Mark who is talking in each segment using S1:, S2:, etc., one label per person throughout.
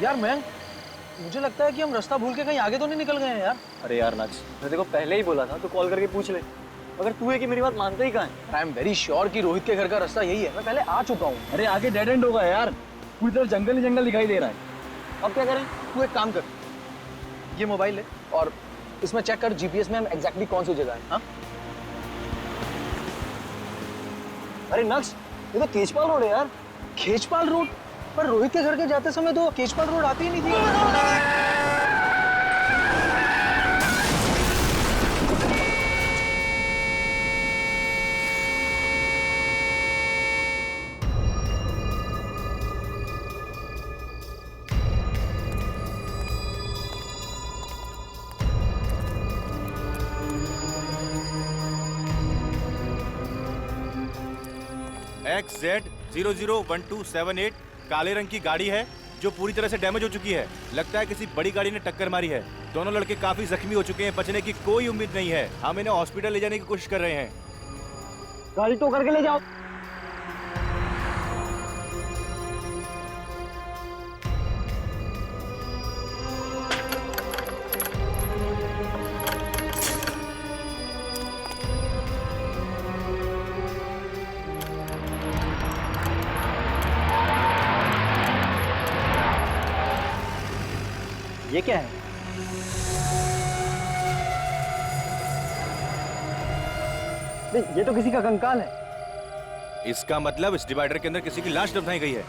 S1: यार मैं मुझे लगता है कि हम रास्ता भूल के कहीं आगे तो नहीं निकल गए हैं यार।
S2: अरे यार नक्श, मैं देखो पहले ही बोला था तो कॉल करके पूछ ले। अगर तू है कि मेरी बात मानता ही कहाँ है?
S1: आई एम वेरी श्योर कि रोहित के घर का रास्ता यही है, मैं पहले आ चुका हूँ।
S2: अरे आगे डेड एंड होगा यार, पूरी तरफ जंगल ही जंगल दिखाई दे रहा है। अब क्या करें?
S1: तू एक काम कर, ये मोबाइल ले और इसमें चेक कर जीपीएस में हम एग्जैक्टली कौन सी जगह है। हाँ
S2: अरे नक्श, ये तो केजपाल रोड है यार।
S1: खेचपाल रोड? पर रोहित के घर के जाते समय तो केचपाल रोड आती ही नहीं थी।
S3: XZ001278 काले रंग की गाड़ी है जो पूरी तरह से डैमेज हो चुकी है। लगता है किसी बड़ी गाड़ी ने टक्कर मारी है। दोनों लड़के काफी जख्मी हो चुके हैं, बचने की कोई उम्मीद नहीं है। हम इन्हें हॉस्पिटल ले जाने की कोशिश कर रहे हैं।
S2: गाड़ी तो करके ले जाओ। ये क्या है? ये तो किसी का कंकाल है।
S3: इसका मतलब इस डिवाइडर के अंदर किसी की लाश दफनाई गई है।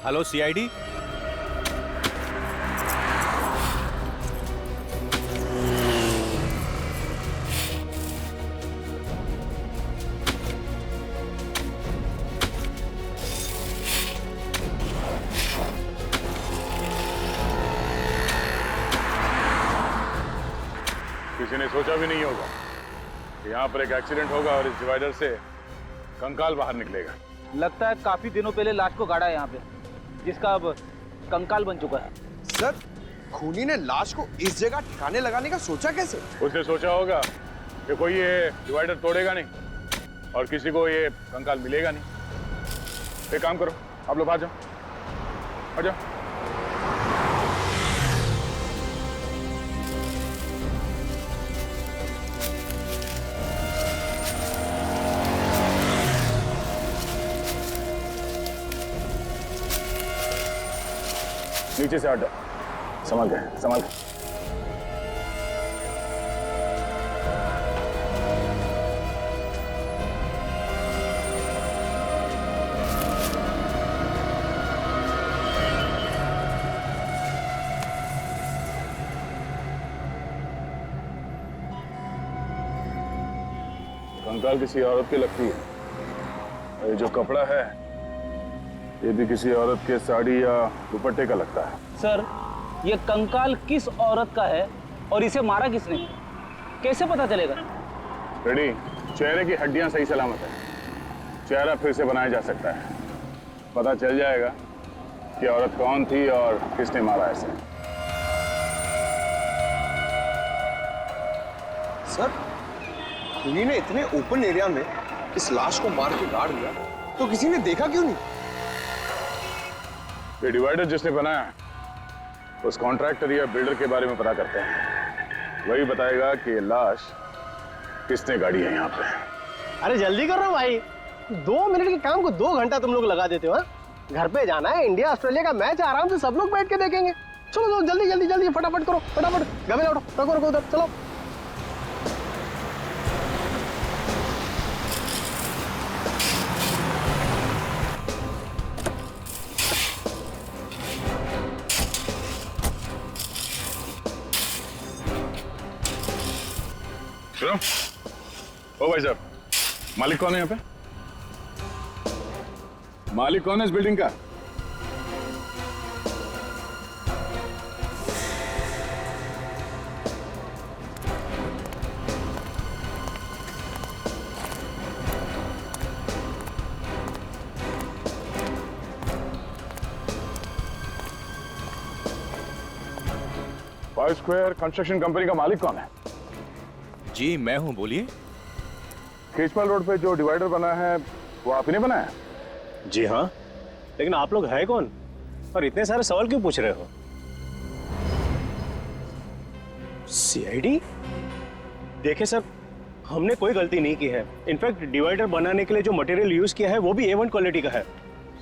S3: हेलो सीआईडी,
S4: किसी ने सोचा भी नहीं होगा कि यहाँ पर एक एक्सीडेंट होगा और इस डिवाइडर से कंकाल बाहर निकलेगा।
S2: लगता है काफी दिनों पहले लाश को गाड़ा है यहाँ पे, जिसका अब कंकाल बन चुका है।
S5: सर, खूनी ने लाश को इस जगह ठिकाने लगाने का सोचा कैसे?
S4: उसने सोचा होगा कि कोई ये डिवाइडर तोड़ेगा नहीं और किसी को ये कंकाल मिलेगा नहीं। एक काम करो, आप लोग आ जाओ, आ जाओ। नीचे से हटो, संभाल के, संभाल के। कंकाल किसी औरत की लगती है। और ये जो कपड़ा है ये भी किसी औरत के साड़ी या दुपट्टे का लगता है।
S2: सर, ये कंकाल किस औरत का है और इसे मारा किसने, कैसे पता चलेगा?
S4: रेडी, चेहरे की हड्डियां सही सलामत है, चेहरा फिर से बनाया जा सकता है। पता चल जाएगा कि औरत कौन थी और किसने मारा इसे।
S5: सर, खूनी ने इतने ओपन एरिया में इस लाश को मार के गाड़ दिया, तो किसी ने देखा क्यों नहीं?
S4: ये डिवाइडर जिसने बनाया उस कॉन्ट्रैक्टर या बिल्डर के बारे में पता करते हैं। वही बताएगा कि ये लाश किसने गाड़ी है यहाँ पे।
S6: अरे जल्दी करो भाई, 2 मिनट के काम को 2 घंटा तुम लोग लगा देते हो। घर पे जाना है, इंडिया ऑस्ट्रेलिया का मैच आराम से सब लोग बैठ के देखेंगे। चलो चलो जल्दी जल्दी जल्दी फटाफट करो, फटाफट गमे लौटो, रखो रखो उधर, चलो।
S4: सुनो, ओ भाई साहब, मालिक कौन है यहाँ पे? मालिक कौन है इस बिल्डिंग का? फाइव स्क्वायर कंस्ट्रक्शन कंपनी का मालिक कौन है?
S3: जी मैं हूं, बोलिए।
S4: केजपाल रोड पे जो डिवाइडर बना है वो आप ही ने बनाया?
S6: जी हाँ, लेकिन आप लोग है कौन और इतने सारे सवाल क्यों पूछ रहे हो? सीआईडी? देखिए सर, हमने कोई गलती नहीं की है। इनफैक्ट डिवाइडर बनाने के लिए जो मटेरियल यूज किया है वो भी A1 क्वालिटी का है।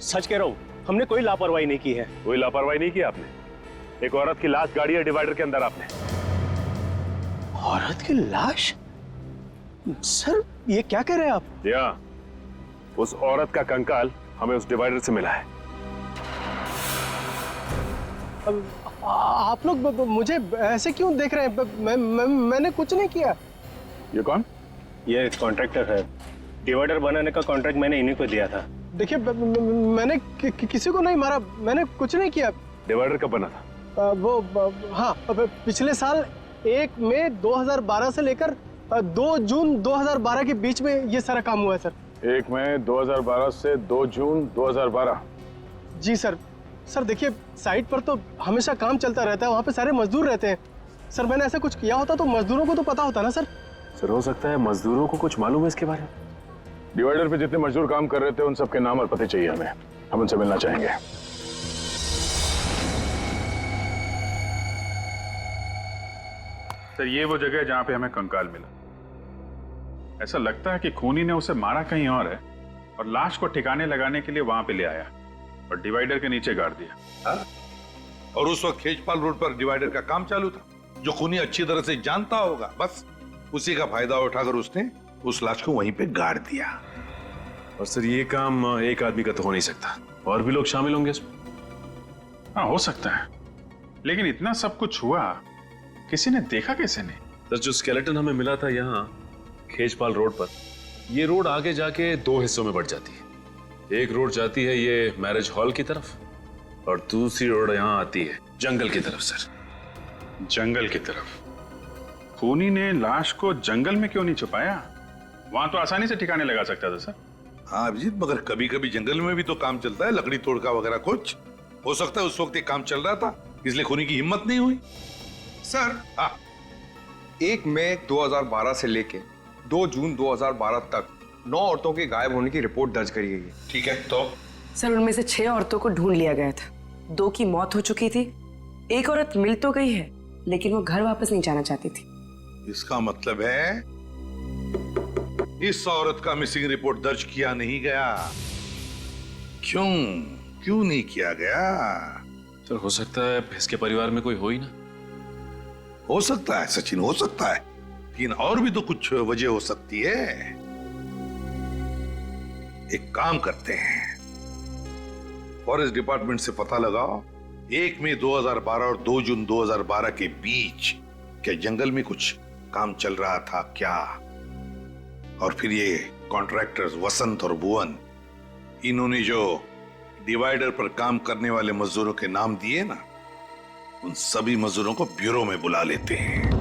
S6: सच कह रहा हूँ, हमने कोई लापरवाही नहीं की है।
S4: कोई लापरवाही नहीं की आपने? एक औरत की लाश गाड़ी है डिवाइडर के अंदर आपने।
S6: औरत की लाश? सर ये क्या कह रहे हैं आप?
S4: या उस औरत का कंकाल हमें उस डिवाइडर से मिला है।
S6: आप लोग मुझे ऐसे क्यों देख रहे हैं? मैंने कुछ नहीं किया।
S4: ये कौन?
S6: ये कॉन्ट्रैक्टर है। डिवाइडर बनाने का कॉन्ट्रैक्ट मैंने इन्हीं को दिया था। देखिए मैंने किसी को नहीं मारा, मैंने कुछ नहीं किया।
S4: डिवाइडर कब बना था?
S6: हाँ, पिछले साल 1 मई 2012 से लेकर 2 जून 2012 के बीच में ये सारा काम हुआ है सर।
S4: 1 मई 2012 से 2 जून 2012।
S6: जी सर। सर देखिए, साइट पर तो हमेशा काम चलता रहता है, वहाँ पे सारे मजदूर रहते हैं। सर मैंने ऐसा कुछ किया होता तो मजदूरों को तो पता होता ना सर।
S4: सर हो सकता है मजदूरों को कुछ मालूम है इसके बारे में। डिवाइडर पे जितने मजदूर काम कर रहे थे उन सबके नाम और पते चाहिए हमें, हम उनसे मिलना चाहेंगे।
S7: सर ये वो जगह है जहां पे हमें कंकाल मिला। ऐसा लगता है कि खूनी ने उसे मारा कहीं और है और लाश को ठिकाने लगाने के लिए वहां पे ले आया और डिवाइडर के नीचे गाड़ दिया।
S8: हाँ? और उस वक्त खेजपाल रोड पर डिवाइडर का काम चालू था, जो खूनी अच्छी तरह से जानता होगा। बस उसी का फायदा उठाकर उसने उस लाश को वहीं पे गाड़ दिया।
S9: और सर ये काम एक आदमी का तो हो नहीं सकता, और भी लोग शामिल होंगे इसमें।
S7: हाँ हो सकता है, लेकिन इतना सब कुछ हुआ, किसी ने देखा कैसे नहीं?
S9: सर जो स्केलेटन हमें मिला था यहाँ खेजपाल रोड पर, ये रोड आगे जाके 2 हिस्सों में बढ़ जाती है। एक रोड जाती है ये मैरिज हॉल की तरफ और दूसरी रोड यहाँ आती है जंगल की तरफ। सर
S7: जंगल की तरफ? खूनी ने लाश को जंगल में क्यों नहीं छुपाया? वहां तो आसानी से ठिकाने लगा सकता था सर।
S8: हाँ अभिजीत, मगर कभी कभी जंगल में भी तो काम चलता है, लकड़ी तोड़का वगैरह कुछ। हो सकता है उस वक्त ये काम चल रहा था, इसलिए खूनी की हिम्मत नहीं हुई।
S5: सर 1 मई 2012 से लेके 2 जून 2012 तक 9 औरतों के गायब होने की रिपोर्ट दर्ज करी गई है।
S8: ठीक है, तो
S10: सर उनमें से 6 औरतों को ढूंढ लिया गया था। 2 की मौत हो चुकी थी, एक औरत मिल तो गई है लेकिन वो घर वापस नहीं जाना चाहती थी।
S8: इसका मतलब है इस औरत का मिसिंग रिपोर्ट दर्ज किया नहीं गया। क्यों नहीं किया गया?
S9: सर हो सकता है इसके परिवार में कोई हो ही ना।
S8: हो सकता है सचिन, हो सकता है, लेकिन और भी तो कुछ वजह हो सकती है। एक काम करते हैं, फॉरेस्ट डिपार्टमेंट से पता लगाओ 1 मई 2012 और 2 जून 2012 के बीच क्या जंगल में कुछ काम चल रहा था क्या? और फिर ये कॉन्ट्रैक्टर्स वसंत और भुवन, इन्होंने जो डिवाइडर पर काम करने वाले मजदूरों के नाम दिए ना, उन सभी मजदूरों को ब्यूरो में बुला लेते हैं।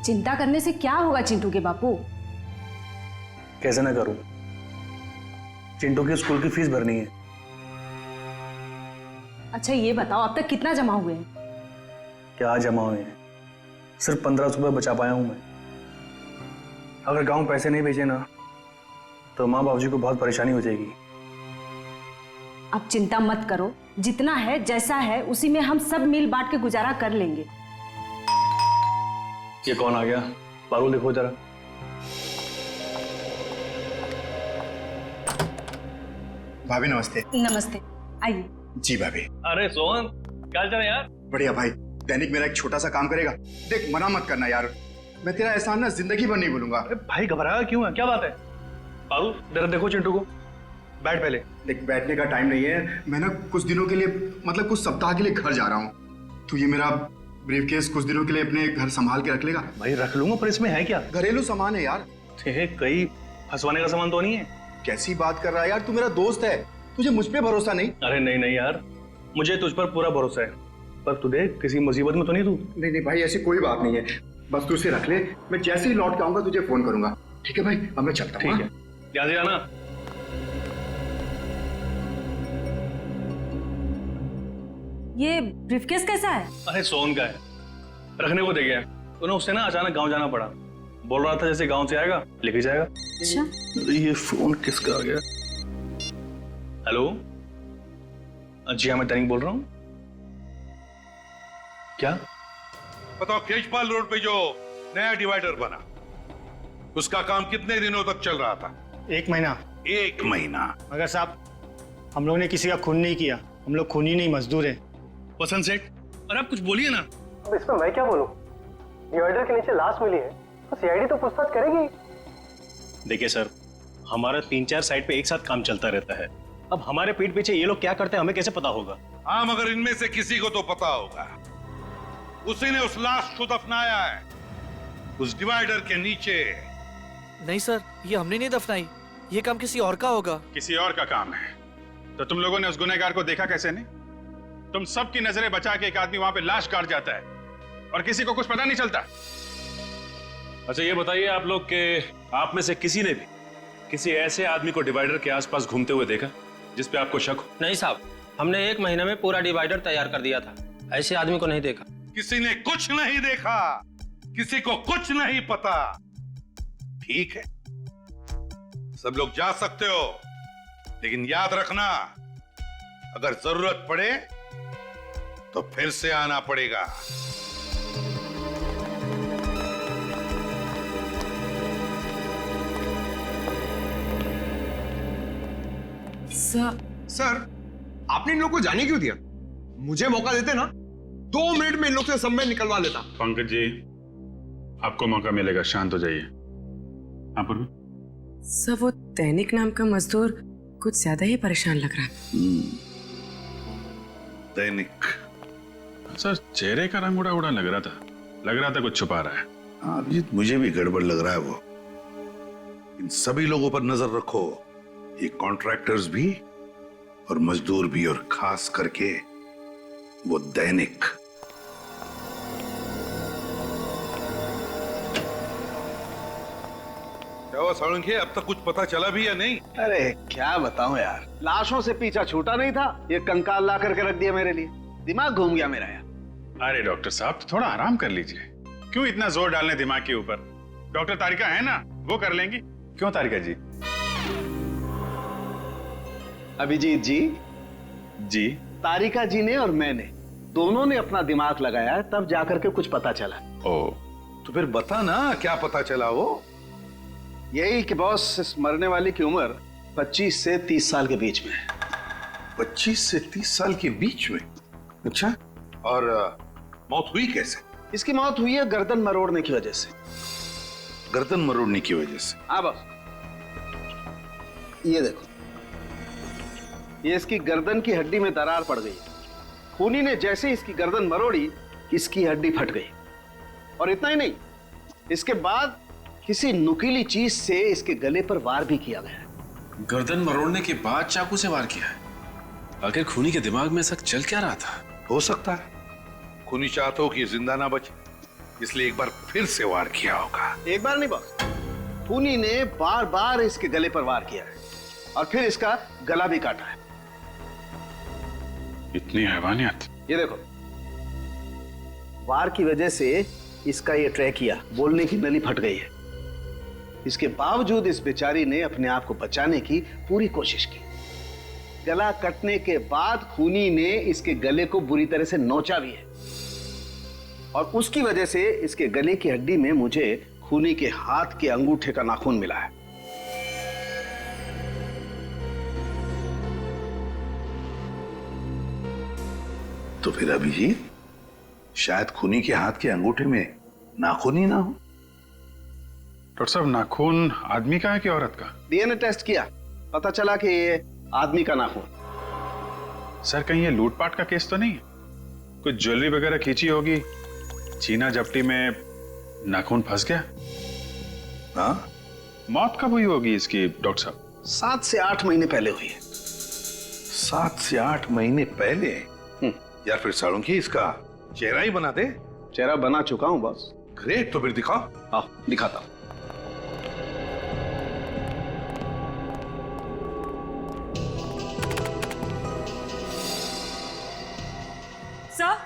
S11: चिंता करने से क्या होगा चिंटू के बापू?
S2: कैसे ना करूं? चिंटू की स्कूल की फीस भरनी है।
S11: अच्छा ये बताओ अब तक कितना जमा हुए हैं?
S2: क्या जमा हुए हैं? सिर्फ 1500 रुपये बचा पाया हूं मैं। अगर गांव पैसे नहीं भेजे ना तो माँ बाबूजी को बहुत परेशानी हो जाएगी।
S11: अब चिंता मत करो, जितना है जैसा है उसी में हम सब मिल बांट के गुजारा कर लेंगे।
S2: ये कौन आ गया? पारुल देखो जरा।
S12: भाभी नमस्ते।
S11: नमस्ते, आइए।
S12: जी भाभी।
S2: अरे सोहन, क्या चल रहा है यार?
S12: बढ़िया भाई, दैनिक मेरा एक छोटा सा काम करेगा। देख मना मत करना यार, मैं तेरा एहसान ना जिंदगी भर नहीं भूलूंगा।
S2: भाई घबराया क्यों है? क्या बात है? पारुल जरा देखो चिंटू को। बैठ पहले।
S12: देख बैठने का टाइम नहीं है, मैं ना कुछ दिनों के लिए, मतलब कुछ सप्ताह के लिए घर जा रहा हूँ। तो ये मेरा ब्रीफकेस कुछ दिनों के लिए अपने घर संभाल के रख लेगा?
S2: भाई रख लूंगा, पर इसमें है क्या?
S12: घरेलू सामान है यार।
S2: कहीं फंसवाने का सामान तो नहीं है?
S12: कैसी बात कर रहा है यार, तू मेरा दोस्त है, तुझे मुझ पे भरोसा नहीं?
S2: अरे नहीं यार, मुझे तुझ पर पूरा भरोसा है, पर तुझे किसी मुसीबत में तो नहीं तू?
S12: नहीं भाई, ऐसी कोई बात नहीं है। बस तू इसे रख ले, मैं जैसे ही लौट के आऊंगा तुझे फोन करूंगा। ठीक है भाई, अब मैं चलता हूँ।
S2: ठीक है, याद आना।
S11: ये ब्रीफकेस कैसा है?
S2: अरे सोन का है, रखने को दे गया। उन्हें उससे ना अचानक गांव जाना पड़ा। बोल रहा था जैसे गांव से आएगा लेके जाएगा।
S11: अच्छा,
S2: ये फोन किसका आ गया? हेलो, जी हाँ, मैं दैनिक बोल रहा हूँ। क्या?
S8: बताओ, केजपाल रोड पे जो नया डिवाइडर बना, उसका काम कितने दिनों तक चल रहा था?
S6: 1 महीना।
S8: 1 महीना?
S6: मगर साहब, हम लोगों ने किसी का खून नहीं किया, हम लोग खूनी नहीं मजदूर हैं।
S2: वसंत सेठ, अरे आप कुछ बोलिए ना।
S6: अब इसमें मैं क्या बोलूं? डिवाइडर के नीचे लाश मिली है, तो सीआईडी तो पूछताछ करेगी।
S13: देखिए सर, हमारा 3-4 साइट पे एक साथ काम चलता रहता है। अब हमारे पीठ पीछे ये लोग क्या करते हैं हमें कैसे पता होगा?
S8: हाँ, मगर इनमें से किसी को तो पता होगा। उसी ने उस लाश को दफनाया है उस डिवाइडर के नीचे।
S1: नहीं सर, ये हमने नहीं दफनाई, ये काम किसी और का होगा।
S7: किसी और का काम है तो तुम लोगों ने उस गुनहगार को देखा कैसे नहीं? तुम सबकी नजरें बचा के एक आदमी वहां पे लाश काट जाता है और किसी को कुछ पता नहीं चलता।
S9: अच्छा ये बताइए आप लोग के आप में से किसी ने भी किसी ऐसे आदमी को डिवाइडर के आसपास घूमते हुए देखा जिस पे आपको शक हो?
S6: नहीं साहब, हमने 1 महीने में पूरा डिवाइडर तैयार कर दिया था, ऐसे आदमी को नहीं देखा।
S8: किसी ने कुछ नहीं देखा, किसी को कुछ नहीं पता। ठीक है, सब लोग जा सकते हो, लेकिन याद रखना, अगर जरूरत पड़े तो फिर से आना पड़ेगा।
S5: सर, आपने इन लोग को जाने क्यों दिया? मुझे मौका देते ना, 2 मिनट में इन लोग से सब मैं निकलवा लेता।
S7: पंकज जी, आपको मौका मिलेगा, शांत हो जाइए। हाँ पूर्वी?
S10: सर, वो दैनिक नाम का मजदूर कुछ ज्यादा ही परेशान लग रहा है।
S8: दैनिक?
S7: सर, चेहरे का रंग उड़ा उड़ा लग रहा था कुछ छुपा रहा है।
S8: हाँ अभिजीत, मुझे भी गड़बड़ लग रहा है वो। इन सभी लोगों पर नजर रखो, ये कॉन्ट्रैक्टर्स भी और मजदूर भी, और खास करके वो दैनिक। क्या हुआ साळुंखे, अब तक कुछ पता चला भी या नहीं?
S6: अरे क्या बताऊं यार, लाशों से पीछा छूटा नहीं था, ये कंकाल ला करके रख दिया मेरे लिए। दिमाग घूम गया मेरा यार।
S7: अरे डॉक्टर साहब, थोड़ा आराम कर लीजिए। क्यों इतना जोर डालने दिमाग के ऊपर? डॉक्टर तारिका है ना, वो कर लेंगी। क्यों तारिका जी?
S6: अभिजीत जी,
S7: जी?
S6: तारिका जी ने और मैंने दोनों ने अपना दिमाग लगाया, तब जाकर के कुछ पता चला।
S7: ओ,
S8: तो फिर बता ना, क्या पता चला? वो
S6: यही कि बॉस, इस मरने वाली की उम्र 25 से 30 साल के बीच में है।
S8: 25 से 30 साल के बीच में? अच्छा, और मौत हुई कैसे?
S6: इसकी मौत हुई है गर्दन मरोड़ने की वजह से।
S8: गर्दन मरोड़ने की वजह से?
S6: हाँ बॉस, ये देखो, ये इसकी गर्दन की हड्डी में दरार पड़ गई। खूनी ने जैसे इसकी गर्दन मरोड़ी, इसकी हड्डी फट गई। और इतना ही नहीं, इसके बाद किसी नुकीली चीज से इसके गले पर वार भी किया गया।
S9: गर्दन मरोड़ने के बाद चाकू से वार किया है? आखिर खूनी के दिमाग में ऐसा चल क्या रहा था?
S8: हो सकता है खूनी चाहता हो कि जिंदा ना बचे, इसलिए एक बार फिर से वार किया होगा।
S6: एक बार नहीं बॉस, खूनी ने बार बार इसके गले पर वार किया है और फिर इसका गला भी काटा है।
S7: इतनी हैवानियत!
S6: ये देखो, वार की वजह से इसका ये ट्रैकिया, बोलने की नली फट गई है। इसके बावजूद इस बेचारी ने अपने आप को बचाने की पूरी कोशिश की। गला कटने के बाद खूनी ने इसके गले को बुरी तरह से नोचा भी है, और उसकी वजह से इसके गले की हड्डी में मुझे खूनी के हाथ के अंगूठे का नाखून मिला है।
S8: तो फिर अभिजीत, शायद खूनी के हाथ के अंगूठे में नाखून ही ना हो।
S7: डॉक्टर साहब, नाखून आदमी का है कि औरत का?
S6: डीएनए टेस्ट किया, पता चला कि ये आदमी का नाखून।
S7: सर, कहीं ये लूटपाट का केस तो नहीं है? कुछ ज्वेलरी वगैरह खींची होगी, चीना जप्टी में नाखून फंस गया।
S8: हाँ?
S7: मौत कब हुई होगी इसकी डॉक्टर साहब?
S6: 7 से 8 महीने पहले हुई है।
S8: 7 से 8 महीने पहले? यार फिर साळुंखे, इसका चेहरा ही बना दे।
S6: चेहरा बना चुका हूं बॉस।
S8: ग्रेट, तो फिर दिखा।
S2: हाँ दिखाता हूं।
S10: सर,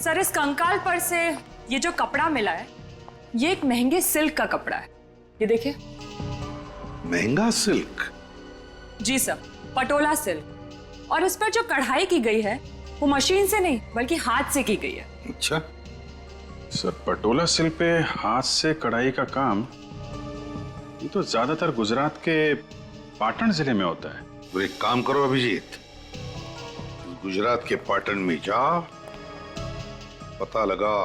S10: सर इस कंकाल पर से ये जो कपड़ा मिला है ये एक महंगे सिल्क का कपड़ा है। ये देखिए।
S8: महंगा सिल्क?
S10: जी सर, पटोला सिल्क। और इस पर जो कढ़ाई की गई है वो मशीन से नहीं बल्कि हाथ से की गई है।
S8: अच्छा
S7: सर, पटोला सिल्क पे हाथ से कढ़ाई का काम ये तो ज्यादातर गुजरात के पाटन जिले में होता है।
S8: तो एक काम करो अभिजीत, गुजरात के पाटन में जा, पता लगा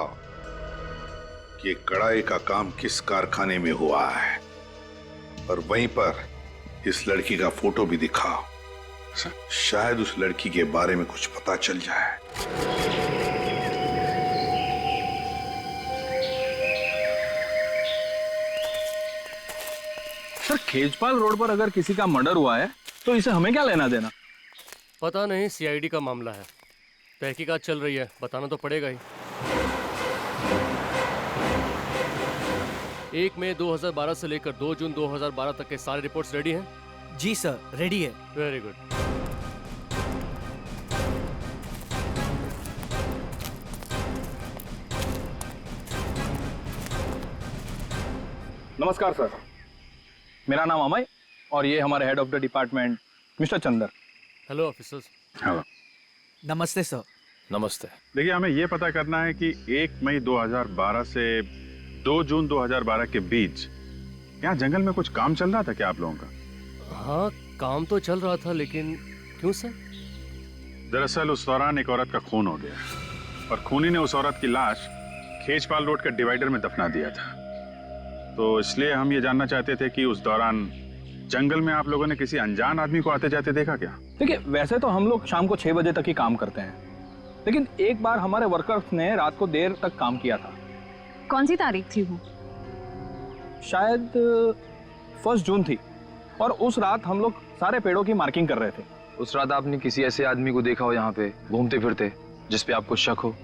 S8: कि कढ़ाई का काम किस कारखाने में हुआ है और वहीं पर इस लड़की का फोटो भी दिखाओ। शायद उस लड़की के बारे में कुछ पता चल जाए।
S2: सर, खेजपाल रोड पर अगर किसी का मर्डर हुआ है तो इसे हमें क्या लेना देना?
S14: पता नहीं, सीआईडी का मामला है, तहकीकात चल रही है, बताना तो पड़ेगा ही। 1 मई 2012 से लेकर 2 जून 2012 तक के सारे रिपोर्ट्स रेडी हैं?
S1: जी सर, रेडी है।
S14: Very good.
S2: नमस्कार सर, मेरा नाम अमय और ये हमारे head of the department mister Chandar.
S14: Hello officers.
S7: Hello.
S1: नमस्ते सर।
S3: नमस्ते।
S7: देखिए, हमें यह पता करना है कि 1 मई 2012 से 2 जून 2012 के बीच यहाँ जंगल में कुछ काम चल रहा था क्या आप लोगों का?
S14: हाँ, काम तो चल रहा था, लेकिन क्यों सर?
S7: दरअसल उस दौरान एक औरत का खून हो गया और खूनी ने उस औरत की लाश खेजपाल रोड के डिवाइडर में दफना दिया था। तो इसलिए हम ये जानना चाहते थे कि उस दौरान जंगल में आप लोगों ने किसी अनजान आदमी को आते जाते देखा क्या?
S2: देखिए, वैसे तो हम लोग शाम को 6 बजे तक ही काम करते हैं, लेकिन एक बार हमारे वर्कर्स ने रात को देर तक काम किया था।
S11: कौन सी तारीख थी वो?
S2: शायद 1 जून थी और उस रात हम लोग सारे पेड़ों की मार्किंग कर रहे थे।
S1: उस रात आपने किसी ऐसे आदमी को देखा हो यहाँ पे घूमते फिरते जिस पे आपको शक हो?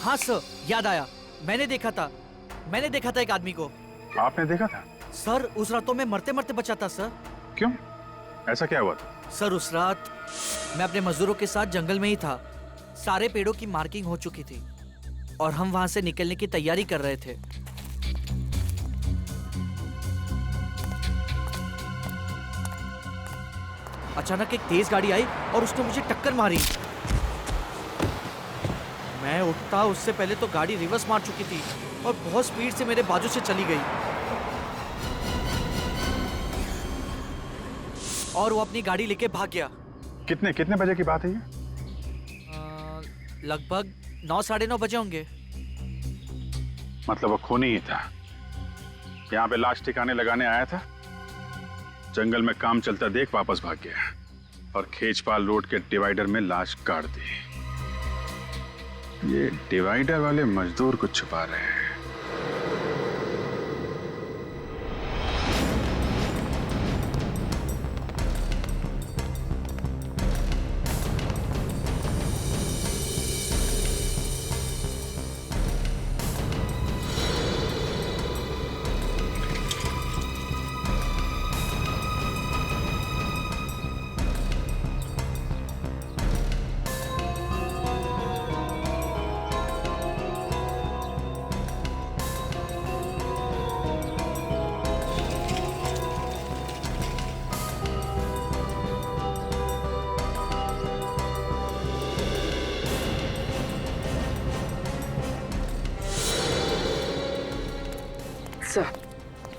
S1: हाँ सर, याद आया, मैंने देखा था एक आदमी को।
S7: आपने देखा था?
S1: सर, उस रात तो मैं मरते मरते बचा था सर।
S7: क्यों, ऐसा क्या हुआ था?
S1: सर, उस रात मैं अपने मजदूरों के साथ जंगल में ही था। सारे पेड़ों की मार्किंग हो चुकी थी और हम वहां से निकलने की तैयारी कर रहे थे। अचानक एक तेज गाड़ी आई और उसने मुझे टक्कर मारी। मैं उठता उससे पहले तो गाड़ी रिवर्स मार चुकी थी और बहुत स्पीड से मेरे बाजू से चली गई और वो अपनी गाड़ी लेके भाग गया।
S7: कितने बजे की बात है ये?
S1: लगभग 9 साढ़े 9 बजे होंगे।
S7: मतलब वो खूनी ही था, यहाँ पे लाश ठिकाने लगाने आया था, जंगल में काम चलता देख वापस भाग गया और खेजपाल रोड के डिवाइडर में लाश गाड़ दी। ये डिवाइडर वाले मजदूर को छुपा रहे हैं।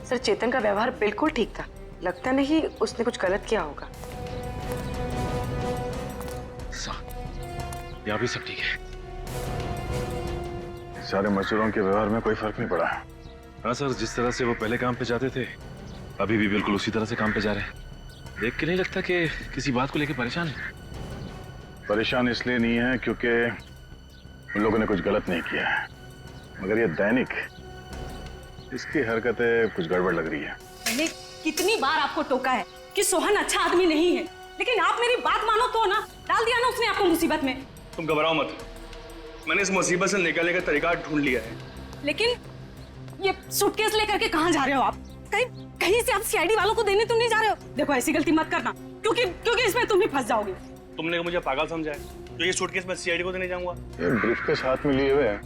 S10: सर, चेतन का व्यवहार बिल्कुल ठीक था। लगता नहीं उसने कुछ गलत किया होगा।
S9: यहाँ भी सब ठीक है।
S7: सारे मजदूरों के व्यवहार में कोई फर्क नहीं पड़ा।
S9: हाँ सर, जिस तरह से वो पहले काम पे जाते थे अभी भी बिल्कुल उसी तरह से काम पे जा रहे हैं। देख के नहीं लगता कि किसी बात को लेकर परेशान है।
S7: परेशान इसलिए नहीं है क्योंकि उन लोगों ने कुछ गलत नहीं किया है, मगर ये दैनिक इसकी हरकतें कुछ गड़बड़ लग रही है।
S11: मैंने कितनी बार आपको टोका है कि सोहन अच्छा आदमी नहीं है, लेकिन आप मेरी बात मानो तो ना, डाल दिया ना उसने आपको मुसीबत में।
S2: तुम घबराओ मत, मैंने इस मुसीबत से निकलने का तरीका ढूंढ लिया है।
S11: लेकिन ये सूटकेस लेकर के कहाँ जा रहे हो आप? कहीं कहीं से आप सीआईडी वालों को देने तो नहीं जा रहे हो? देखो ऐसी गलती मत करना, क्योंकि इसमें तुम भी फंस जाओगे।
S2: तुमने मुझे पागल समझा है? तो ये सूटकेस मैं सीआईडी को देने जाऊंगा? ये ब्रीफकेस हाथ में लिए हुए है,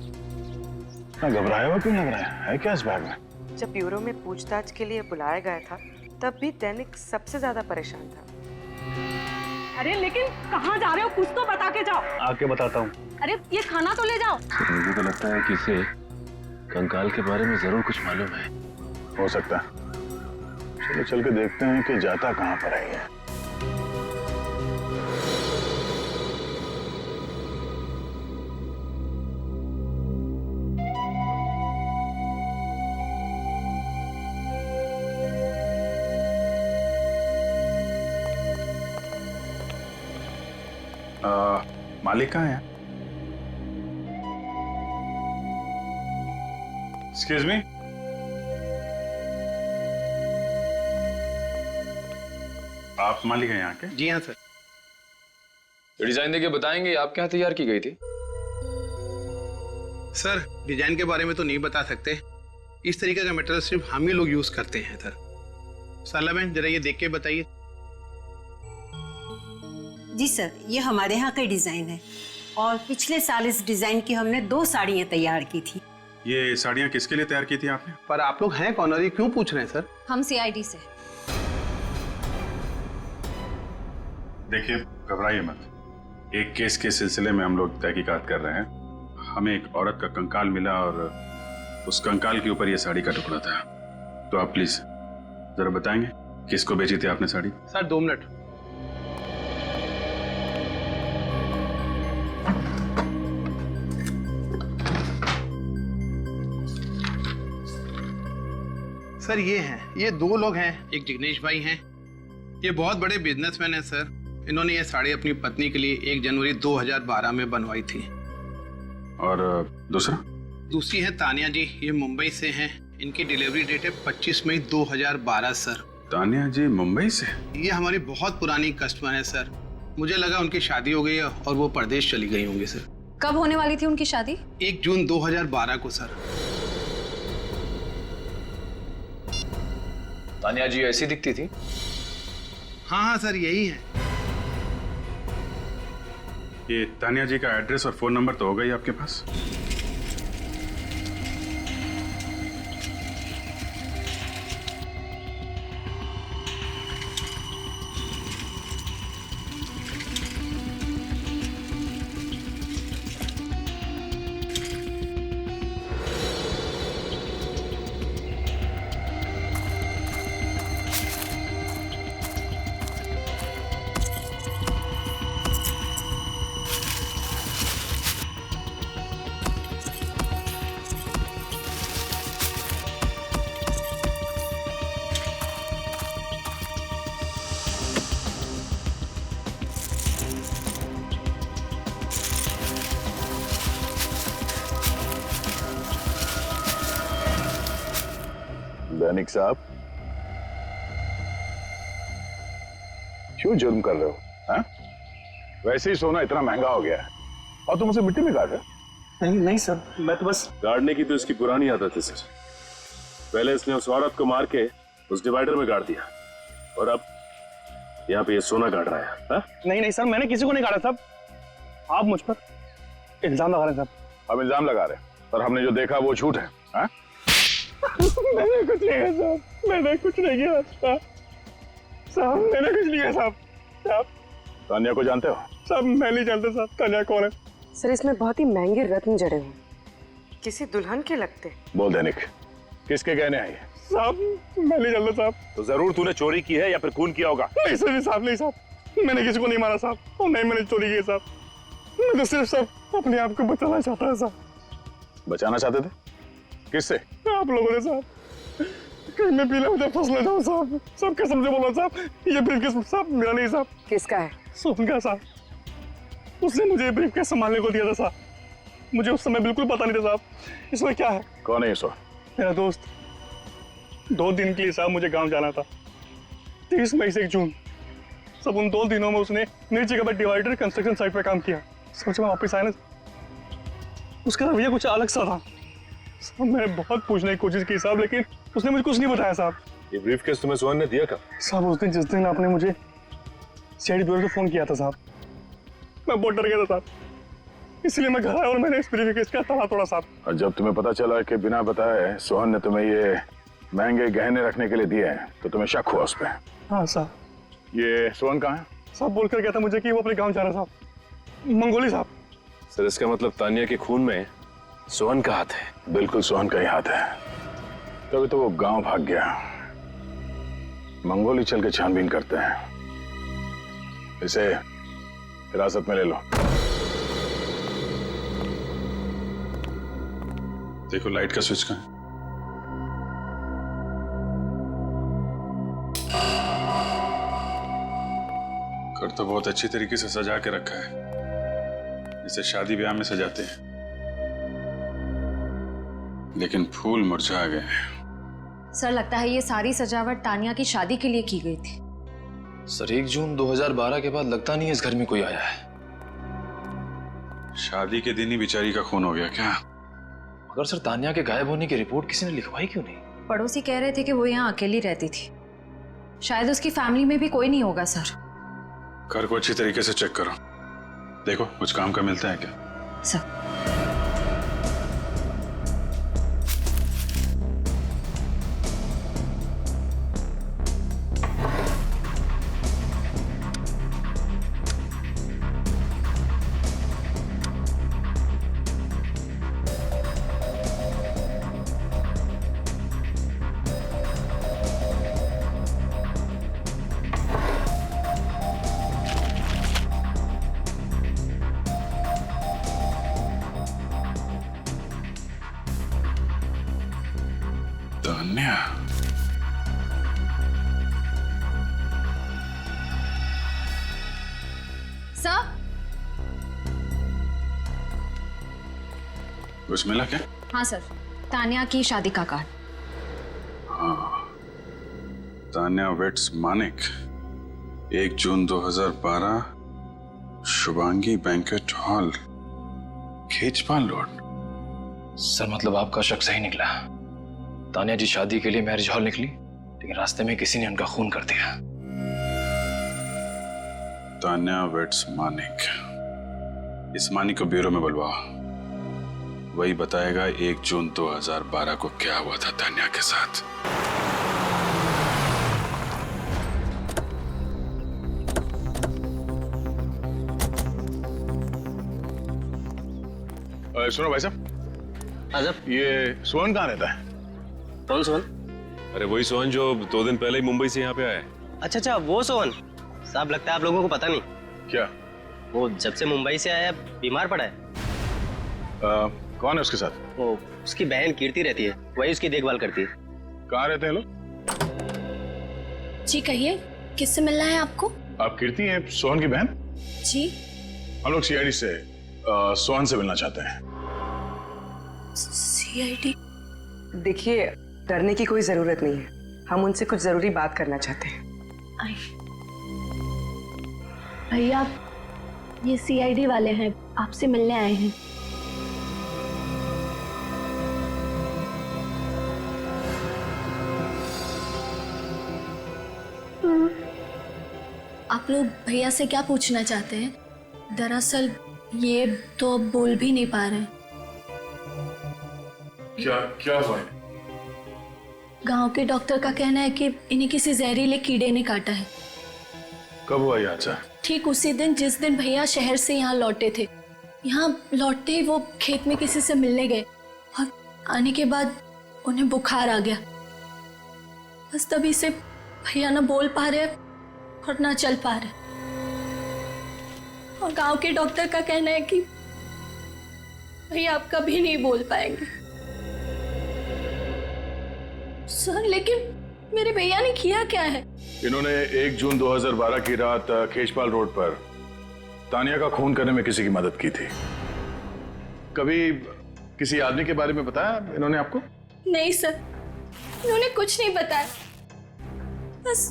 S2: ना घबराया हुआ क्यों लग रहा है क्या इस बैग में?
S10: जब ब्यूरो में पूछताछ के लिए बुलाया गया था तब भी दैनिक सबसे ज्यादा परेशान था।
S11: अरे लेकिन कहाँ जा रहे हो? कुछ तो बता के जाओ।
S2: आके बताता हूँ।
S11: अरे ये खाना तो ले जाओ।
S9: मुझे तो लगता है कि इसे कंकाल के बारे में जरूर कुछ मालूम है।
S2: हो सकता है, चलो चल के देखते हैं कि जाता कहाँ पर है ये। मालिक कहाँ है? एक्सक्यूज मी, आप मालिक हैं यहाँ के?
S12: जी हाँ सर।
S5: डिजाइन देके बताएंगे आपके यहाँ तैयार की गई थी?
S12: सर डिजाइन के बारे में तो नहीं बता सकते, इस तरीके का मटेरियल सिर्फ हम ही लोग यूज करते हैं सर। साला बहन जरा ये देख के बताइए।
S15: जी सर, ये हमारे यहाँ का डिजाइन है और पिछले साल इस डिजाइन की हमने 2 साड़ियाँ तैयार की थी।
S7: ये साड़ियाँ किसके लिए तैयार की थी आपने?
S12: पर आप लोग हैं कौन और ये क्यों पूछ रहे हैं सर?
S16: हम सीआईडी से।
S7: देखिए घबराइए मत, एक केस के सिलसिले में हम लोग तहकीकात कर रहे हैं। हमें एक औरत का कंकाल मिला और उस कंकाल के ऊपर ये साड़ी का टुकड़ा था। तो आप प्लीज जरा बताएंगे किसको बेची थी आपने साड़ी?
S12: Sir 2 minute. सर ये 2 लोग हैं, एक जिग्नेश भाई हैं, ये बहुत बड़े बिजनेसमैन हैं सर। इन्होंने ये साड़ी अपनी पत्नी के लिए 1 जनवरी 2012 में बनवाई थी।
S7: और
S12: दूसरी है तानिया जी, ये मुंबई से हैं, इनकी डिलीवरी डेट है 25 मई 2012 सर।
S7: तानिया जी मुंबई से?
S12: ये हमारी बहुत पुरानी कस्टमर है सर, मुझे लगा उनकी शादी हो गई है और वो परदेश चली गई होंगी सर।
S16: कब होने वाली थी उनकी शादी?
S12: 1 जून 2012 को सर।
S5: तानिया जी ऐसी दिखती थी?
S12: हाँ सर यही है।
S7: ये तानिया जी का एड्रेस और फोन नंबर तो होगा ही आपके पास?
S4: दैनिक साहब क्यों जुर्म कर रहे हो? हाँ? वैसे ही सोना इतना महंगा हो गया है और तुम उसे मिट्टी में गाड़ रहे हो।
S13: नहीं सर, मैं तो बस
S9: गाड़ने की तो इसकी पुरानी आदत है सर। पहले इसने उस औरत को मार के उस डिवाइडर में गाड़ दिया और अब यहाँ पे ये सोना गाड़ रहा है। हा?
S2: नहीं सर, मैंने किसी को नहीं गाड़ा साहब, आप मुझ पर इल्जाम लगा रहे हैं साहब।
S4: हम इल्जाम लगा रहे हैं पर हमने जो देखा वो झूठ है। हाँ?
S2: मैंने कुछ नहीं किया साहब, मैंने कुछ नहीं किया साहब, मैंने कुछ नहीं किया साहब।
S4: तानिया को जानते हो?
S2: साहब मैं नहीं जानता साहब तानिया कौन है।
S10: सर इसमें बहुत ही महंगे रत्न जड़े हुए, किसी दुल्हन के लगते।
S4: बोल दैनिक, किसके गहने हैं ये?
S2: साहब मैं नहीं जानता साहब।
S3: तो जरूर तूने चोरी की है या फिर खून किया होगा।
S2: नहीं सर, नहीं साहब, मैंने किसी को नहीं मारा साहब, और नहीं मैंने चोरी की साहब। मैं तो सिर्फ साहब अपने आप को बचाना चाहता है साहब।
S4: बचाना चाहते थे? किससे?
S2: आप लोगों ने साहब, कहीं मैं पीला मुझे फंस ना जाऊं साहब। सब कसम से बोला साहब, ये ब्रीफकेस साहब मेरा नहीं साहब।
S10: किसका है?
S2: सोहन का साहब, उसने मुझे ब्रीफकेस संभालने को दिया था साहब। मुझे उस समय बिल्कुल पता नहीं था साहब इसमें क्या है।
S4: कौन है ये सोहन?
S2: मेरा दोस्त। 2 दिन के लिए साहब मुझे गांव जाना था, 30 मई से 1 जून।
S6: सब उन 2 दिनों में उसने नीचे के बाद डिवाइडर कंस्ट्रक्शन साइट पे काम किया। सोच में वापस आया ना, उसका रवैया कुछ अलग सा था साहब। मैंने बहुत पूछने की कोशिश की साहब, लेकिन उसने मुझे कुछ नहीं बताया साहब।
S9: ये ब्रीफकेस तुम्हें सोहन ने दिया कब?
S6: साहब उस दिन जिस दिन आपने मुझे सीआईडी ब्यूरो से फोन किया था साहब, मैं बहुत डर गया था साहब, इसलिए मैं घर आया और मैंने इस ब्रीफकेस का ताला तोड़ा साहब।
S8: और जब तुम्हें पता चला कि बिना बताए सोहन ने तुम्हें ये महंगे गहने रखने के लिए दिए हैं तो तुम्हें शक हुआ उस पर?
S6: हाँ साहब।
S8: ये सोहन कहाँ है?
S6: साहब बोल कर गया था मुझे कि वो अपने गांव जा रहा साहब, मंगोली साहब।
S9: सर इसका मतलब तानिया के खून में सोहन का हाथ है?
S8: बिल्कुल सोहन का ही हाथ है, तभी तो वो गांव भाग गया। मंगोली चल के छानबीन करते हैं, इसे हिरासत में ले लो।
S7: देखो लाइट का स्विच कहाँ है? घर तो बहुत अच्छी तरीके से सजा के रखा है, जैसे शादी ब्याह में सजाते हैं, लेकिन फूल मुरझा गए।
S16: सर लगता है ये सारी सजावट तानिया की शादी के लिए की गई थी।
S17: सर 1 जून 2012 के बाद लगता नहीं है इस घर में कोई आया है।
S7: शादी के दिन ही बेचारी का खून हो गया क्या?
S17: मगर सर तानिया के गायब होने की रिपोर्ट किसी ने लिखवाई क्यों नहीं?
S16: पड़ोसी कह रहे थे कि वो यहाँ अकेली रहती थी, शायद उसकी फैमिली में भी कोई नहीं होगा सर।
S7: घर को अच्छी तरीके से चेक करो, देखो कुछ काम का मिलता है क्या?
S16: सर
S7: तान्या,
S16: सर
S7: कुछ मिला क्या?
S16: हाँ सर, तानिया की शादी का कार्ड।
S7: हाँ, Tanya weds Manik, 1 June 2012, Shubhangi banquet hall, खेचपाल रोड।
S17: सर मतलब आपका शक सही निकला, तानिया जी शादी के लिए मैरिज हॉल निकली, लेकिन रास्ते में किसी ने उनका खून कर दिया।
S7: तान्या वेट्स मानिक, इस मानिक को ब्यूरो में बुलवाओ, वही बताएगा 1 जून 2012 को क्या हुआ था तान्या के साथ।
S8: सुनो भाई साहब, ये सोहन कहाँ रहता है?
S13: कौन सोहन?
S9: अरे वही सोहन जो 2 दिन पहले ही मुंबई से यहाँ पे आया है।
S13: अच्छा वो सोहन साहब, लगता है आप लोगों को पता नहीं।
S8: क्या?
S13: वो जब से मुंबई से आया बीमार पड़ा है।
S8: कौन है उसके साथ?
S13: वो उसकी बहन कीर्ति रहती है, वही उसकी देखभाल करती है।
S8: कहाँ रहते हैं लोग?
S18: जी कहिए, किससे मिलना है आपको?
S8: आप कीर्ति हैं सोहन की बहन?
S18: जी
S8: हम लोग सीआईडी से सोहन से मिलना चाहते हैं।
S18: सीआईडी?
S10: देखिए डरने की कोई जरूरत नहीं है, हम उनसे कुछ जरूरी बात करना चाहते हैं।
S18: भैया ये सीआईडी वाले हैं, आपसे मिलने आए हैं। आप लोग भैया से क्या पूछना चाहते हैं? दरअसल ये तो अब बोल भी नहीं पा रहे।
S8: क्या हुआ?
S18: गांव के डॉक्टर का कहना है कि इन्हें किसी जहरीले कीड़े ने काटा है।
S8: कब हुआ ये हादसा?
S18: ठीक उसी दिन जिस दिन भैया शहर से यहाँ लौटे थे। यहाँ लौटते ही वो खेत में किसी से मिलने गए और आने के बाद उन्हें बुखार आ गया। बस तभी से भैया ना बोल पा रहे और ना चल पा रहे। और गांव के डॉक्टर का कहना है कि भैया आप कभी नहीं बोल पाएंगे। सर लेकिन मेरे भैया ने किया क्या है?
S8: इन्होंने 1 जून 2012 की रात खेचपाल रोड पर तानिया का खून करने में किसी की मदद की थी। कभी किसी आदमी के बारे में बताया इन्होंने आपको?
S18: नहीं सर, इन्होंने कुछ नहीं बताया। बस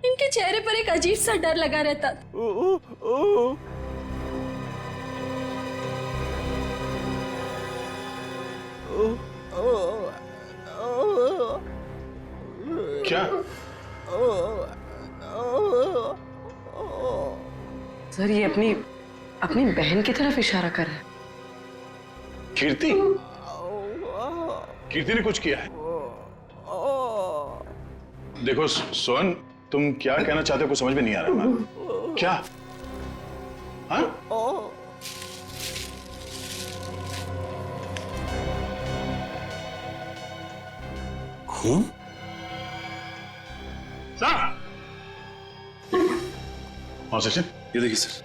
S18: इनके चेहरे पर एक अजीब सा डर लगा रहता था।
S12: क्या?
S10: सर ये अपनी अपनी बहन की तरफ इशारा कर रहा है।
S12: कीर्ति? कीर्ति ने कुछ किया है? देखो सोहन, तुम क्या कहना चाहते हो कुछ समझ में नहीं आ रहा है। क्या? हाँ? खून?
S9: हाँ सचिन, ये देखिए सर,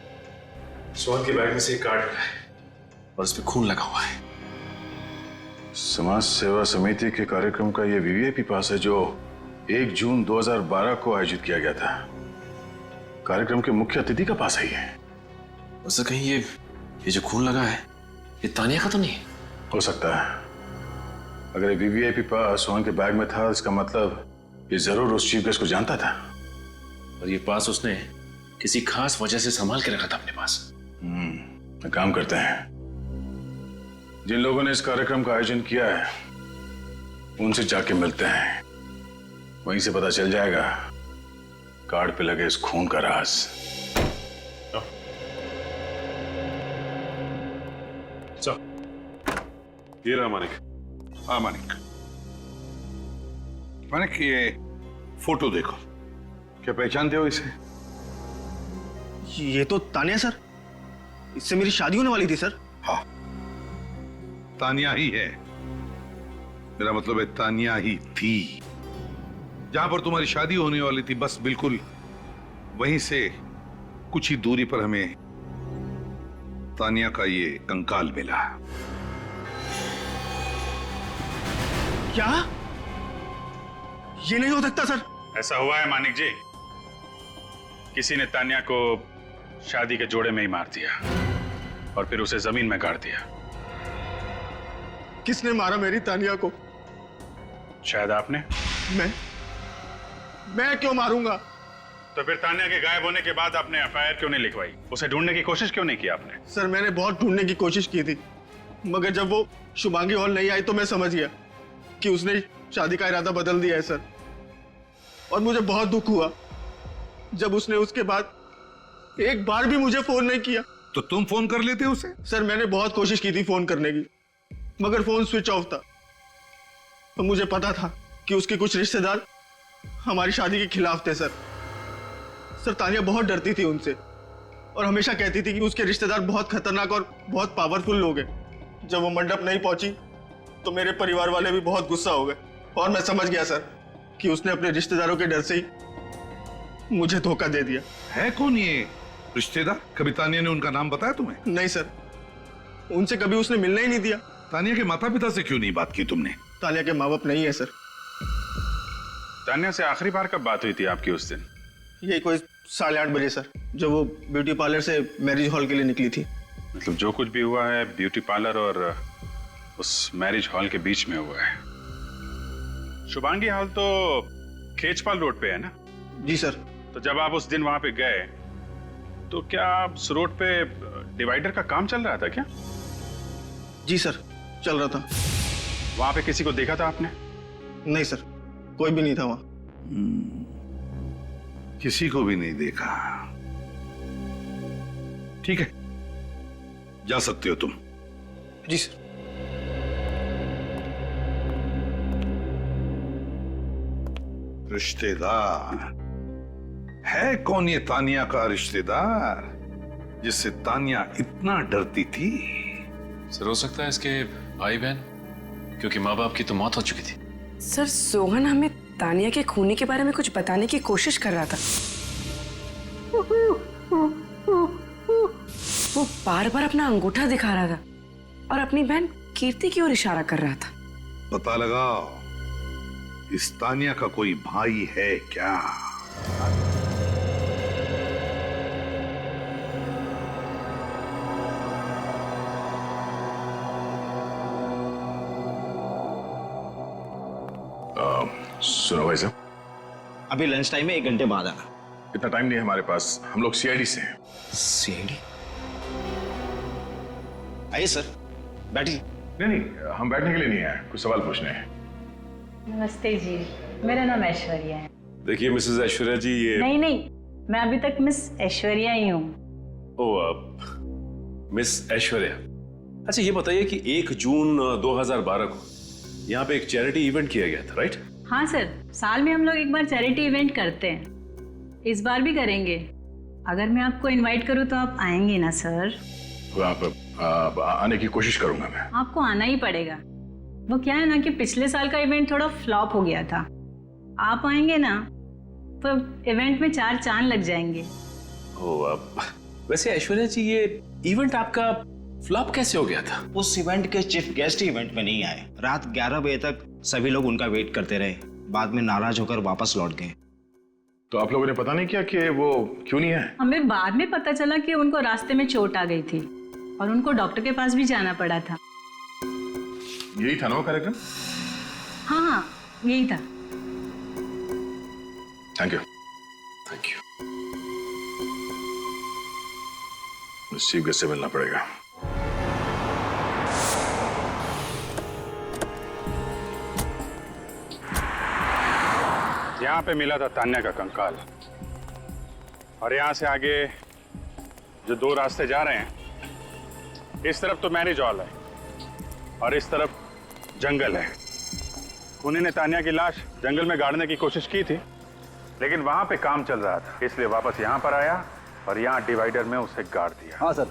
S9: सोहन के बैग में से एक कार्ड मिला है और उस पर खून लगा हुआ है।
S7: समाज सेवा समिति के कार्यक्रम का ये वीवीआईपी पास है जो 1 जून 2012 को आयोजित किया गया था। कार्यक्रम के मुख्य अतिथि का पास है ये।
S9: उससे कहीं ये जो खून लगा है ये तानिया का तो नहीं?
S7: हो सकता है। अगर ये वीवीआईपी पास सोहन के बैग में था, इसका मतलब ये जरूर उस चीफ गेस्ट को जानता था।
S9: और ये पास उसने किसी खास वजह से संभाल के रखा था अपने पास।
S7: एक काम करते हैं, जिन लोगों ने इस कार्यक्रम का आयोजन किया है उनसे जाके मिलते हैं। वहीं से पता चल जाएगा कार्ड पे लगे इस खून का राज।
S9: ये रहा मानिक।
S8: हाँ मानिक, मानिक ये फोटो देखो, क्या पहचानते हो इसे?
S6: ये तो तानिया सर, इससे मेरी शादी होने वाली थी सर।
S8: हाँ, तानिया ही है। मेरा मतलब है तानिया ही थी। जहां पर तुम्हारी शादी होने वाली थी, बस बिल्कुल वहीं से कुछ ही दूरी पर हमें तानिया का ये कंकाल मिला।
S6: क्या? ये नहीं हो सकता सर।
S7: ऐसा हुआ है मानिक जी, किसी ने तानिया को शादी के जोड़े में ही मार दिया और फिर उसे जमीन में गाड़ दिया।
S6: किसने मारा मेरी तानिया को?
S7: शायद आपने।
S6: मैं क्यों मारूंगा?
S7: तो फिर तानिया के गायब होने के बाद आपने एफआईआर क्यों नहीं लिखवाई? उसे ढूंढने की कोशिश क्यों नहीं की आपने?
S6: सर मैंने बहुत ढूंढने की कोशिश की थी, मगर जब वो शुभांगी हॉल नहीं आई तो मैं समझ गया कि उसने शादी का इरादा बदल दिया है सर। और मुझे बहुत दुख हुआ जब उसने उसके बाद एक बार भी मुझे फोन नहीं किया।
S8: तो तुम फोन कर लेते उसे?
S6: सर मैंने बहुत कोशिश की थी फोन करने की, मगर फोन स्विच ऑफ था। और मुझे पता था कि उसके कुछ रिश्तेदार हमारी शादी के खिलाफ थे सर। तानिया बहुत डरती थी उनसे और हमेशा कहती थी कि उसके रिश्तेदार बहुत खतरनाक और बहुत पावरफुल लोग हैं। जब वो मंडप नहीं पहुंची तो मेरे परिवार वाले भी बहुत गुस्सा हो गए और मैं समझ गया सर कि उसने अपने रिश्तेदारों के डर से ही मुझे धोखा दे दिया।
S8: है कौन ये रिश्तेदार? कभी तानिया ने उनका नाम बताया तुम्हें?
S6: नहीं सर, उनसे कभी उसने मिलने ही नहीं दिया।
S8: तानिया के माता पिता से क्यों नहीं बात की तुमने?
S6: तानिया के माँ बाप नहीं है सर।
S7: तानिया से आखिरी बार कब बात हुई थी आपकी उस दिन?
S6: ये कोई 8:30 बजे सर, जब वो ब्यूटी पार्लर से मैरिज हॉल के लिए निकली थी।
S7: मतलब जो कुछ भी हुआ है ब्यूटी पार्लर और उस मैरिज हॉल के बीच में हुआ है। शुभांगी हॉल तो खेचपाल रोड पे है ना?
S6: जी सर।
S7: तो जब आप उस दिन वहां पे गए तो क्या उस रोड पे डिवाइडर का काम चल रहा था क्या?
S6: जी सर, चल रहा था।
S7: वहां पे किसी को देखा था आपने?
S6: नहीं सर, कोई भी नहीं था वहां।
S8: किसी को भी नहीं देखा। ठीक है, जा सकते हो तुम।
S6: जी सर।
S8: रिश्तेदार है कौन ये तानिया का रिश्तेदार जिससे तानिया इतना डरती थी?
S9: सर हो सकता है इसके भाई बहन, क्योंकि माँ बाप की तो मौत हो चुकी थी।
S10: सर सोहन हमें तानिया के खूनी के बारे में कुछ बताने की कोशिश कर रहा था। वो बार बार अपना अंगूठा दिखा रहा था और अपनी बहन कीर्ति की ओर इशारा कर रहा था।
S8: पता लगाओ इस तानिया का कोई भाई है क्या?
S7: सुनो भाई साहब,
S19: अभी लंच टाइम में 1 घंटे बाद आना।
S7: इतना टाइम नहीं है हमारे पास, हम लोग सीआईडी से हैं।
S17: सीआईडी? आइए सर, बैठिए।
S7: नहीं, हम बैठने के लिए नहीं आए, कुछ सवाल पूछने हैं।
S19: नमस्ते जी, मेरा नाम ऐश्वर्या है।
S9: देखिए मिसेस ऐश्वर्या जी, ये
S19: नहीं, मैं अभी तक मिस ऐश्वर्या ही हूँ।
S9: ओ, आप मिस ऐश्वर्या। अच्छा ये बताइए कि 1 जून 2012 को यहाँ पे एक चैरिटी इवेंट किया गया था, राइट?
S19: हाँ सर, साल में हम लोग एक बार चैरिटी इवेंट करते हैं, इस बार भी करेंगे। अगर मैं आपको इनवाइट करूँ तो आप आएंगे ना सर?
S7: आप आने की कोशिश करूंगा मैं।
S19: आपको आना ही पड़ेगा। वो क्या है ना कि पिछले साल का इवेंट थोड़ा फ्लॉप हो गया था, आप आएंगे ना तो इवेंट में 4 चांद लग जाएंगे।
S9: ओ, वैसे ऐश्वर्या जी ये इवेंट आपका फ्लॉप कैसे हो गया था?
S13: उस इवेंट के चीफ गेस्ट इवेंट में नहीं आए। रात 11 बजे तक सभी लोग उनका वेट करते रहे, बाद में नाराज होकर वापस लौट गए।
S7: तो आप लोगों ने पता नहीं किया कि वो क्यों नहीं है?
S19: हमें बाद में पता चला कि उनको रास्ते में चोट आ गई थी और उनको डॉक्टर के पास भी जाना पड़ा था।
S7: यही था ना वो कार्यक्रम?
S19: हाँ, यही था।
S7: Thank you. चीफ गेस्ट से मिलना पड़ेगा। यहाँ पे मिला था तान्या का कंकाल, और यहाँ से आगे जो 2 रास्ते जा रहे हैं, इस तरफ तो मैरिज हॉल है और इस तरफ जंगल है। खूनी ने तान्या की लाश जंगल में गाड़ने की कोशिश की थी, लेकिन वहां पे काम चल रहा था, इसलिए वापस यहाँ पर आया और यहाँ डिवाइडर में उसे गाड़ दिया।
S20: हाँ सर,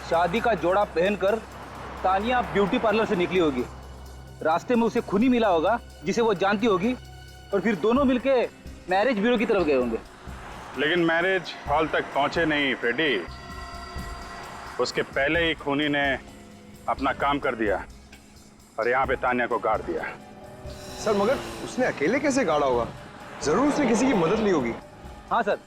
S20: शादी का जोड़ा पहनकर तानिया ब्यूटी पार्लर से निकली होगी। रास्ते में उसे खूनी मिला होगा जिसे वो जानती होगी, और फिर दोनों मिलके मैरिज ब्यूरो की तरफ गए होंगे।
S7: लेकिन मैरिज हॉल तक पहुंचे नहीं फ्रेडी, उसके पहले ही खूनी ने अपना काम कर दिया और यहाँ पे तान्या को गाड़ दिया।
S5: सर मगर उसने अकेले कैसे गाड़ा होगा? जरूर उसने किसी की मदद ली होगी।
S20: हाँ सर,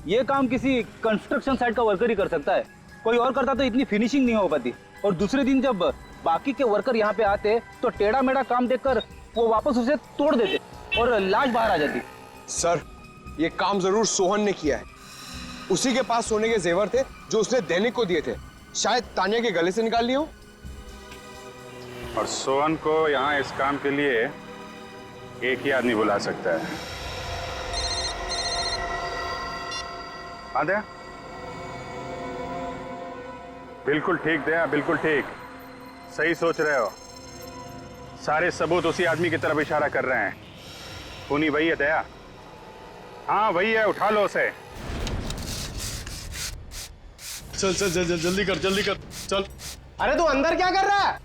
S20: ये काम किसी कंस्ट्रक्शन साइट का वर्कर ही कर सकता है, कोई और करता तो इतनी फिनिशिंग नहीं हो पाती। और दूसरे दिन जब बाकी के वर्कर यहाँ पे आते तो टेढ़ा मेढ़ा काम देखकर वो वापस उसे तोड़ देते और लाश बाहर आ जाती।
S5: सर ये काम जरूर सोहन ने किया है। उसी के पास सोने के जेवर थे जो उसने दैनिक को दिए थे, शायद तान्या के गले से निकाल लिए हो।
S7: और सोहन को यहाँ इस काम के लिए एक ही आदमी बुला सकता है। हाँ दया, बिल्कुल ठीक दया, बिल्कुल ठीक, सही सोच रहे हो। सारे सबूत उसी आदमी की तरफ इशारा कर रहे हैं। खूनी वही है दया, हाँ वही है, उठा लो उसे।
S6: चल चल चल जल्दी कर चल। अरे तू अंदर क्या कर रहा है?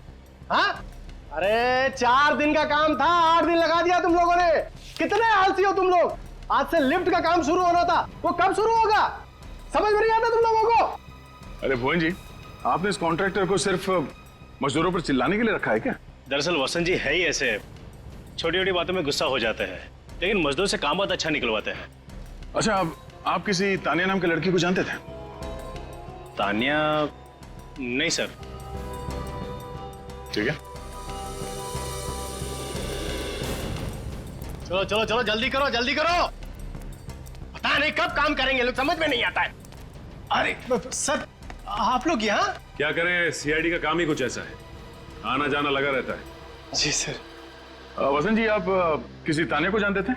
S6: हाँ, अरे 4 दिन का काम था, 8 दिन लगा दिया तुम लोगों ने। कितने आलसी हो तुम लोग। आज से लिफ्ट का काम शुरू होना था, वो कब शुरू होगा? समझ में नहीं आता तुम लोगों को?
S7: अरे भुवन जी, आपने इस कॉन्ट्रैक्टर को सिर्फ मजदूरों पर चिल्लाने के लिए रखा है क्या?
S13: दरअसल वसंत जी है ही ऐसे, छोटी छोटी बातों में गुस्सा हो जाते हैं, लेकिन मजदूर से काम बहुत अच्छा निकलवाते हैं।
S7: अच्छा, आप किसी तान्या नाम के लड़की को जानते थे?
S13: तान्या? नहीं सर।
S7: ठीक है,
S6: चलो चलो चलो जल्दी करो। पता नहीं कब काम करेंगे लोग, समझ में नहीं आता है। अरे सर, आप लोग यहाँ?
S9: क्या करें, सीआईडी का काम ही कुछ ऐसा है, आना जाना लगा रहता है।
S6: जी सर।
S7: वसंत जी, आप किसी तान्या को जानते थे?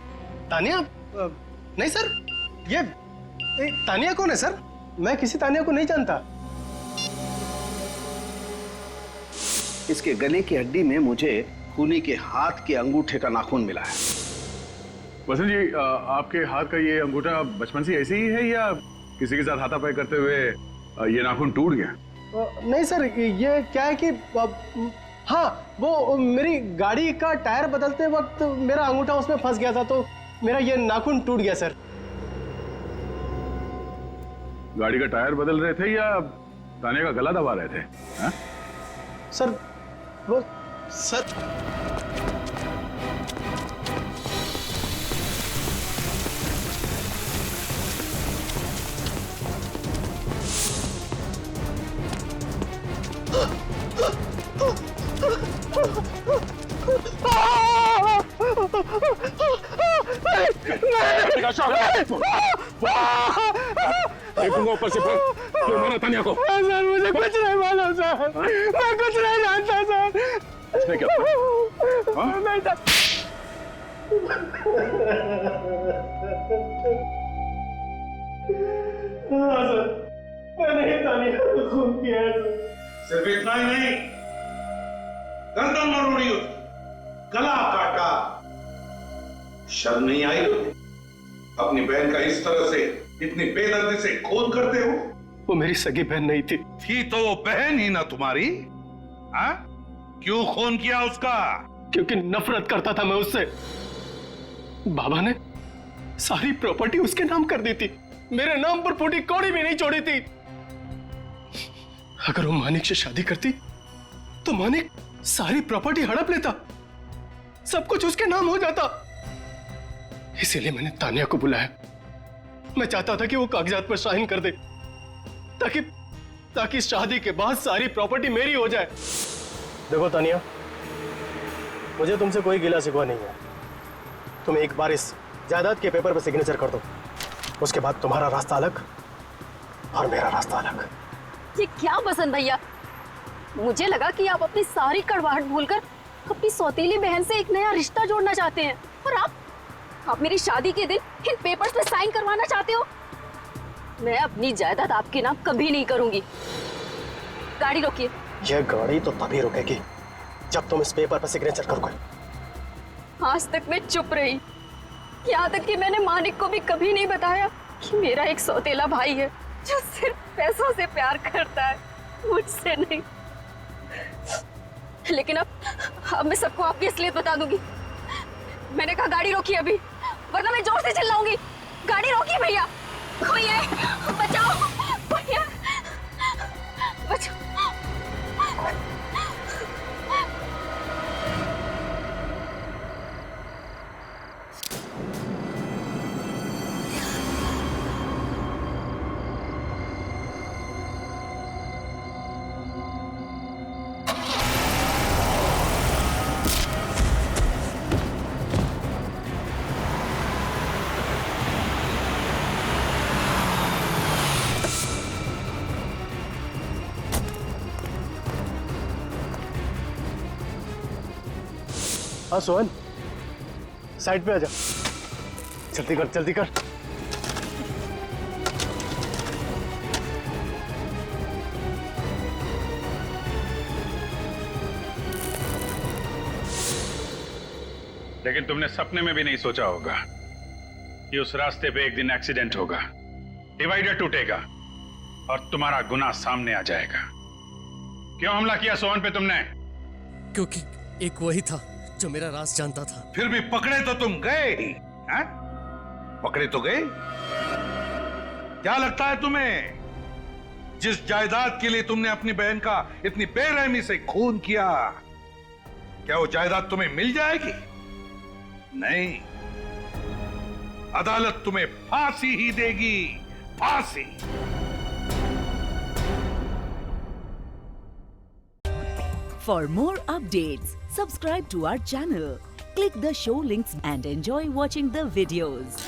S6: तान्या? नहीं सर, ये तान्या कौन है सर? मैं किसी तान्या को नहीं जानता।
S21: इसके गले की हड्डी में मुझे खूनी के हाथ के अंगूठे का नाखून मिला है।
S7: वसंत जी, आपके हाथ का ये अंगूठा बचपन से ऐसे ही है या किसी के साथ हाथापाई करते हुए ये नाखून टूट गया?
S6: नहीं सर, ये क्या है कि हाँ, वो मेरी गाड़ी का टायर बदलते वक्त मेरा अंगूठा उसमें फंस गया था, तो मेरा ये नाखून टूट गया सर।
S7: गाड़ी का टायर बदल रहे थे या तान्या का गला दबा रहे थे? हा?
S6: सर वो सर
S14: देखूंगा ऊपर से फिर क्यों मारा तानिया को?
S6: सर मुझे कुछ नहीं मालूम सर, मैं कुछ नहीं जानता सर।
S14: इसने क्या?
S6: नहीं सर। हाँ सर, मैंने ही तानिया को खून किया है सर।
S8: सिर्फ इतना ही नहीं, गर्दन मरोड़ी उसकी, गला काटा। शर्म नहीं आई तुम्हें? अपनी बहन का इस तरह से इतनी बेदर्दी से खून करते हो?
S6: वो मेरी सगी बहन नहीं थी।
S8: थी तो वो बहन ही ना तुम्हारी? हाँ? क्यों खून किया उसका?
S6: क्योंकि नफरत करता था मैं उससे। बाबा ने सारी प्रॉपर्टी उसके नाम कर दी थी, मेरे नाम पर फूटी कौड़ी भी नहीं छोड़ी थी। अगर वो मानिक से शादी करती तो मानिक सारी प्रॉपर्टी हड़प लेता, सब कुछ उसके नाम हो जाता। इसीलिए मैंने तानिया को बुलाया। मैं चाहता था कि वो कागजात पर साइन कर दे, ताकि शादी के बाद सारी प्रॉपर्टी मेरी हो जाए। देखो तानिया, मुझे तुमसे कोई गिला शिकवा नहीं है। तुम एक बार इस जायदाद के पेपर पर सिग्नेचर कर दो, उसके बाद तुम्हारा रास्ता अलग और मेरा रास्ता अलग।
S11: ये क्या बसंत भैया, मुझे लगा कि आप अपनी सारी कड़वाहट भूलकर अपनी सौतेली बहन से एक नया रिश्ता जोड़ना चाहते हैं, और आप मेरी शादी के दिन इन पेपर्स पे साइन करवाना चाहते हो। मैं अपनी जायदाद आपके नाम कभी नहीं करूंगी। गाड़ी रोकिए।
S6: यह गाड़ी तो तभी रुकेगी जब तुम इस पेपर पर सिग्नेचर करोगे।
S11: आज तक मैं चुप रही, यहाँ तक कि मैंने मानिक को भी कभी नहीं बताया कि मेरा एक सौतेला भाई है जो सिर्फ पैसों से प्यार करता है, मुझसे नहीं। लेकिन अब मैं सबको आपकी असलियत बता दूंगी। मैंने कहा गाड़ी रोकिए अभी, वरना मैं जोर से चिल्लाऊंगी। गाड़ी रोकिए भैया। कोई है, बचाओ भैया, बचाओ।
S6: हाँ सोहन, साइड पे आ जा। जल्दी कर, जल्दी कर।
S7: लेकिन तुमने सपने में भी नहीं सोचा होगा कि उस रास्ते पे एक दिन एक्सीडेंट होगा, डिवाइडर टूटेगा और तुम्हारा गुनाह सामने आ जाएगा। क्यों हमला किया सोहन पे तुमने?
S22: क्योंकि एक वही था जो मेरा राज जानता था।
S8: फिर भी पकड़े तो तुम गए ही, हैं? पकड़े तो गए। क्या लगता है तुम्हें, जिस जायदाद के लिए तुमने अपनी बहन का इतनी बेरहमी से खून किया, क्या वो जायदाद तुम्हें मिल जाएगी? नहीं, अदालत तुम्हें फांसी ही देगी, फांसी।
S23: For more updates, subscribe to our channel, click the show links and enjoy watching the videos.